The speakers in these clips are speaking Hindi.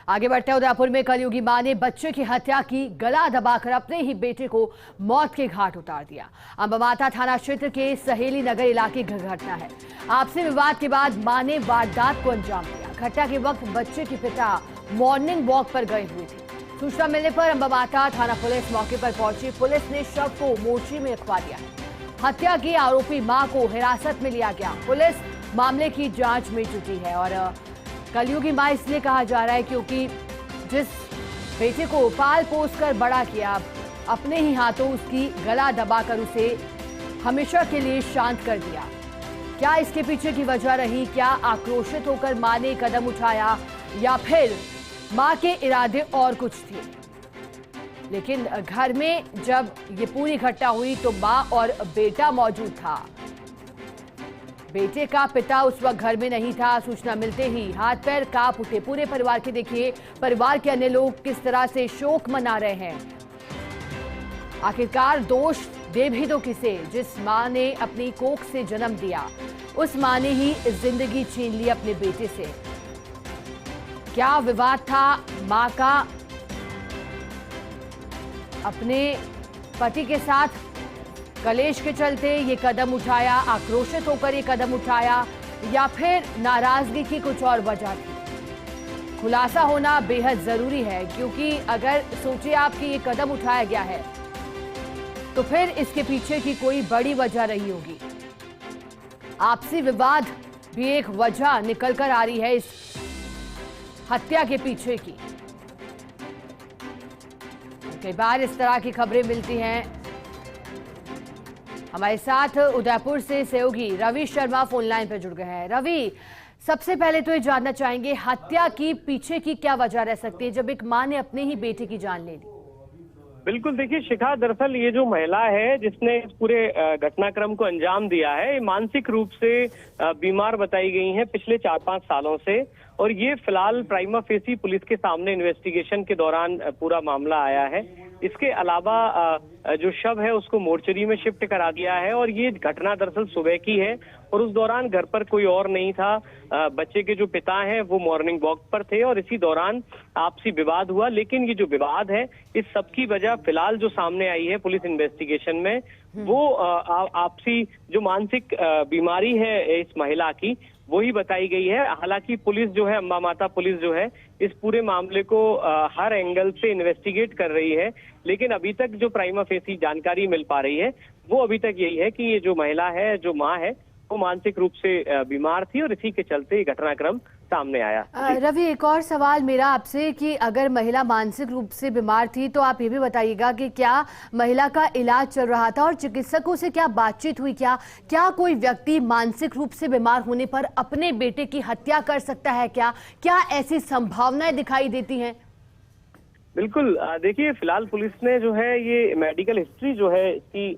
आगे बढ़ते हैं। उदयपुर में कलयुगी मां ने बच्चे की हत्या की, गला दबाकर अपने ही बेटे को मौत के घाट उतार दिया। अंबामाता थाना क्षेत्र के सहेली नगर इलाके की घटना है। आपसी विवाद के बाद मां ने वारदात को अंजाम दिया। घटना के वक्त बच्चे के पिता मॉर्निंग वॉक पर गए हुए थे। सूचना मिलने पर अंबामाता थाना पुलिस मौके पर पहुंची। पुलिस ने शव को मोर्चे में रखवा दिया है। हत्या की आरोपी मां को हिरासत में लिया गया। पुलिस मामले की जांच में जुटी है। और कलयुगी मां इसलिए कहा जा रहा है क्योंकि जिस बेटे को पाल पोस कर बड़ा किया, अपने ही हाथों उसकी गला दबाकर उसे हमेशा के लिए शांत कर दिया। क्या इसके पीछे की वजह रही? क्या आक्रोशित होकर मां ने कदम उठाया या फिर मां के इरादे और कुछ थे? लेकिन घर में जब ये पूरी घटना हुई तो मां और बेटा मौजूद था। बेटे का पिता उस वक्त घर में नहीं था। सूचना मिलते ही हाथ पैर कांप उठे पूरे परिवार के। देखिए परिवार के अन्य लोग किस तरह से शोक मना रहे हैं। आखिरकार दोष दे भी दो किसे? जिस मां ने अपनी कोख से जन्म दिया, उस मां ने ही जिंदगी छीन ली अपने बेटे से। क्या विवाद था मां का अपने पति के साथ? कलेश के चलते ये कदम उठाया, आक्रोशित होकर ये कदम उठाया, या फिर नाराजगी की कुछ और वजह थी? खुलासा होना बेहद जरूरी है, क्योंकि अगर सोचिए आप कि ये कदम उठाया गया है तो फिर इसके पीछे की कोई बड़ी वजह रही होगी। आपसी विवाद भी एक वजह निकल कर आ रही है इस हत्या के पीछे की। कई बार इस तरह की खबरें मिलती हैं। हमारे साथ उदयपुर से सहयोगी रवि शर्मा फोन लाइन पर जुड़ गए हैं। रवि, सबसे पहले तो ये जानना चाहेंगे, हत्या की पीछे की क्या वजह रह सकती है जब एक मां ने अपने ही बेटे की जान ले ली? बिल्कुल, देखिए शिखा, दरअसल ये जो महिला है जिसने इस पूरे घटनाक्रम को अंजाम दिया है, ये मानसिक रूप से बीमार बताई गई हैं पिछले 4-5 सालों से। और ये फिलहाल प्राइमा फेसी पुलिस के सामने इन्वेस्टिगेशन के दौरान पूरा मामला आया है। इसके अलावा जो शव है उसको मोर्चरी में शिफ्ट करा दिया है। और ये घटना दरअसल सुबह की है और उस दौरान घर पर कोई और नहीं था। बच्चे के जो पिता हैं वो मॉर्निंग वॉक पर थे और इसी दौरान आपसी विवाद हुआ। लेकिन ये जो विवाद है, इस सब की वजह फिलहाल जो सामने आई है पुलिस इन्वेस्टिगेशन में, वो आपसी जो मानसिक बीमारी है इस महिला की, वही बताई गई है। हालांकि पुलिस जो है, अंबामाता पुलिस जो है, इस पूरे मामले को हर एंगल से इन्वेस्टिगेट कर रही है। लेकिन अभी तक जो प्राइमा फेसी जानकारी मिल पा रही है वो अभी तक यही है कि ये जो महिला है, जो मां है, वो मानसिक रूप से बीमार थी और इसी के चलते घटनाक्रम सामने आया। रवि, एक और सवाल मेरा आपसे कि अगर महिला मानसिक रूप से बीमार थी तो आप ये भी बताइएगा कि क्या महिला का इलाज चल रहा था और चिकित्सकों से क्या बातचीत हुई? क्या कोई व्यक्ति मानसिक रूप से बीमार होने पर अपने बेटे की हत्या कर सकता है? क्या ऐसी संभावनाएं दिखाई देती हैं? बिल्कुल, देखिए फिलहाल पुलिस ने जो है ये मेडिकल हिस्ट्री जो है इसकी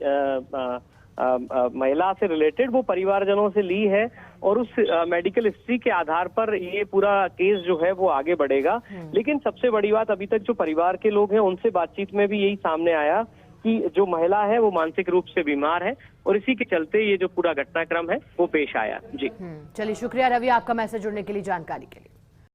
महिला से रिलेटेड वो परिवारजनों से ली है और उस मेडिकल हिस्ट्री के आधार पर ये पूरा केस जो है वो आगे बढ़ेगा। लेकिन सबसे बड़ी बात, अभी तक जो परिवार के लोग हैं उनसे बातचीत में भी यही सामने आया कि जो महिला है वो मानसिक रूप से बीमार है और इसी के चलते ये जो पूरा घटनाक्रम है वो पेश आया। जी चलिए, शुक्रिया रवि आपका मैसेज जुड़ने के लिए, जानकारी के लिए।